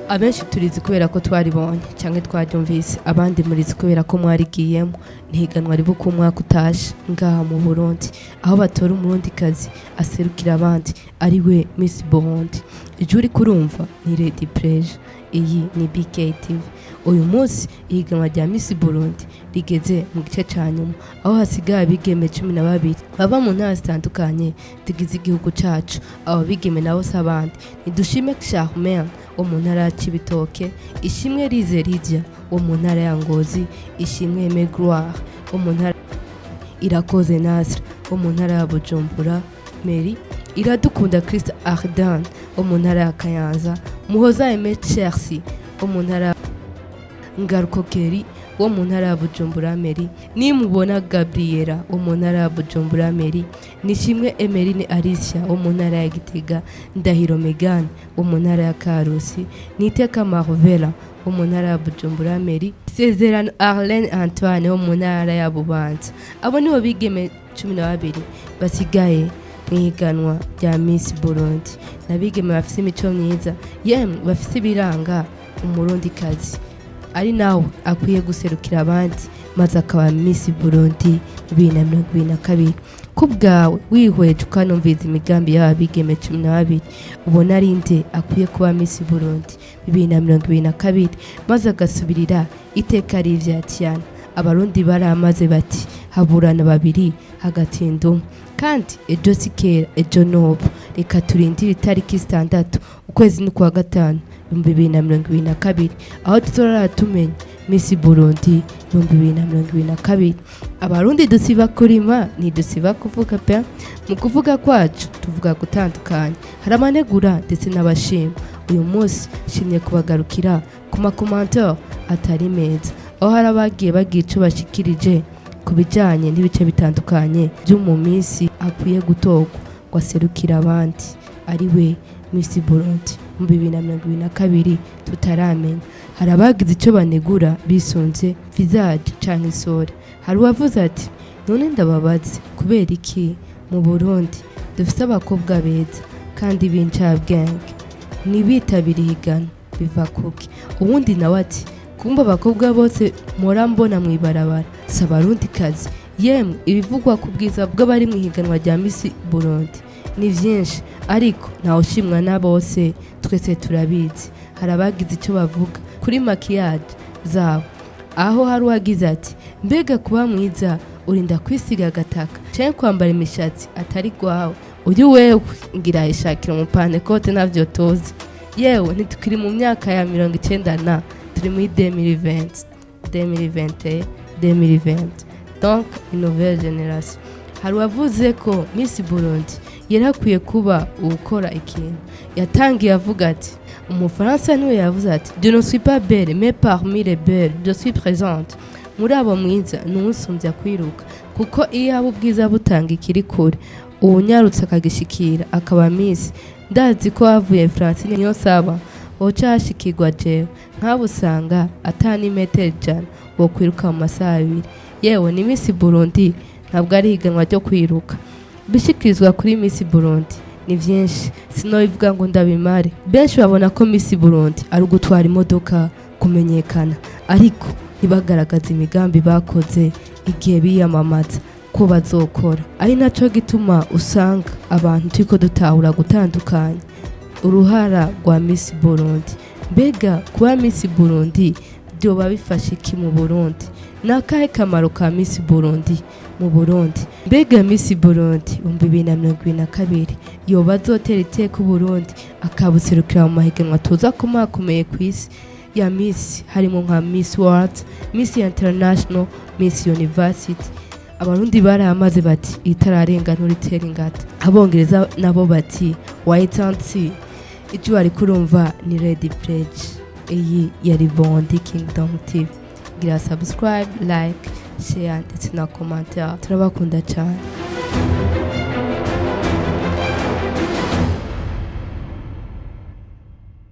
abenshi turizi kubera ko twaribonye cyangwa twaryumvise, abandi murizi kubera ko mwarigiyemo. Ntihiganwa ribu ku mwaka utashe ngaha mu Burundi, aho batora umurundikazi aserukira abandi ari we Miss Burundi. Ijwi uri kurumva ni Lady Pleasure, iyi ni BKTV. Uyu munsi ihiganwa rya Miss Burundi rigeze mu gice cya nyuma, aho hasigaye abigeme 12 bava mu ntara zitandukanye zigize igihugu cyacu. Abo bigeme nabo s'abandi ni Dushime Charmaine wo mu ntara ya Cibitoke, Ishimwe Rize Lydia wo mu ntara ya Ngozi, Ishimwe Megloire wo mu ntara, Irakoze Nasra wo mu ntara ya Bujumbura, Mary Iradukunda Christ Ardan wo mu ntara ya Kayanza, Muhoza Aime Chelsea wo mu ntara, Ngaruko Keri wo mu ntara ya Bujumbura Mary, Nimubona Gabriela wo mu ntara ya Bujumbura Mary, Nishimwe Emeline Alicia wo mu ntara ya Gitega, Ndahiro Megan wo mu ntara ya Karusi, Niteka Marvela wo mu ntara ya Bujumbura Mary, Sezerano Arlene Antoine wo mu ntara ya Bubanza. Abo nibo bigeme 12 basigaye mwihiganwa rya Miss Burundi. Nabigeme bafise imico myiza, yemwe bafise ibiranga umurundikazi, ari nawe akwiye guserukira abandi maze akaba Miss Burundi 2022. Kubwawe wihweje ukanumviza imigambi y'abigeme 12, ubona ari nde akwiye kuba Miss Burundi 2022 maze agasubirira iteka rivya Tiana. Abarundi baramaze bati haburana babiri hagatinda umwe, kandi ejo sikera ejo nobo. Reka turindire itariki 6 ukwezi ni kwa gatanu 2022, aho tuzorara tumenya Miss Burundi 2022. Abarundi dusiba kurima ni dusiba kuvuga pe. Mu kuvuga kwacu tuvuga gutandukanye, hari amanegura ndetse n'abashima. Uyu munsi shimye kubagarukira ku makomantere atari meza, aho hari abagiye bagira ico bashikirije ku bijanye n'ibice bitandukanye byo mu minsi akwiye gutogwa ngo aserukira abandi ari we Miss Burundi mu 2022 tutaramenya. Hari abagize icyo banegura bisunze visage canke isore. Hari uwavuze ati none ndababaze kubera iki mu Burundi dufite abakobwa beza kandi b'incabwenge nibitabira ihiganwa biva kuki? Uwundi nawe ati kumba abakobwa bose mora mbona mwibarabara s'abarundikazi. Yemwe ibivugwa ku bwiza bw'abari mu ihiganwa rya Miss Burundi ni vyinshi, ariko ntawe ushimwa na bose, twese turabizi. Hari abagize icyo bavuga kuri maquillage zabo, aho hari uwagize ati mbega kuba mwiza urinda kwisiga agataka cyangwa kwambara imishatsi atari gwawe, uyu wewe ngira ishakira umupane kote navyo tozi. Yewe ntitukiri mu myaka ya 90 turi muri 2020 donc une nouvelle génération. Hari wavuze ko Miss Burundi yarakwiye kuba ukora ikintu. Yatangiye avuga ati umufaransa niwe yavuze ati je ne suis pas belle mais parmi les belles je suis présente. Muri abo mwiza n'usumbya kwiruka, kuko iyo abo bwiza butanga ikiri kure unyarutse akagishikira akaba Miss. Ndazi ko avuye France niyo saba ocashikirwa jewe nkabusanga atani metero 100 wo kwiruka mu masaha 2. Yewe ni Miss Burundi ntabwo ari higanwa ryo kwiruka. Bishikirizwa kuri Miss Burundi ni vyinshi, sinobivuga ngo ndabimare. Benshi babona ko Miss Burundi ari ugutwara imodoka, kumenyekana, ariko ntibagaragaza imigambi bakoze igihe biyamamaza ko bazokora. Ari naco gituma usanga abantu turiko dutahura gutandukanya uruhara rwa Miss Burundi. Mbega kuba Miss Burundi byoba bifashe iki mu Burundi? Nakahe kamaro ka Miss Burundi mu Burundi? Mbega Miss Burundi 2022 yoba azotera iteka Burundi akabuserukira mu mahiganwa tuza kumakomeye kw'isi ya Miss, harimo nka Miss World, Miss International, Miss University. Abarundi baramaze bati itararenga nturitera ingata. Abongereza nabo bati wait and see. Ijwi ari kurumva ni Lady Pleasure, iyi yari Burundi Kingdom TV. Gira subscribe, like, share ndetse na commentaire. Turabakunda cyane.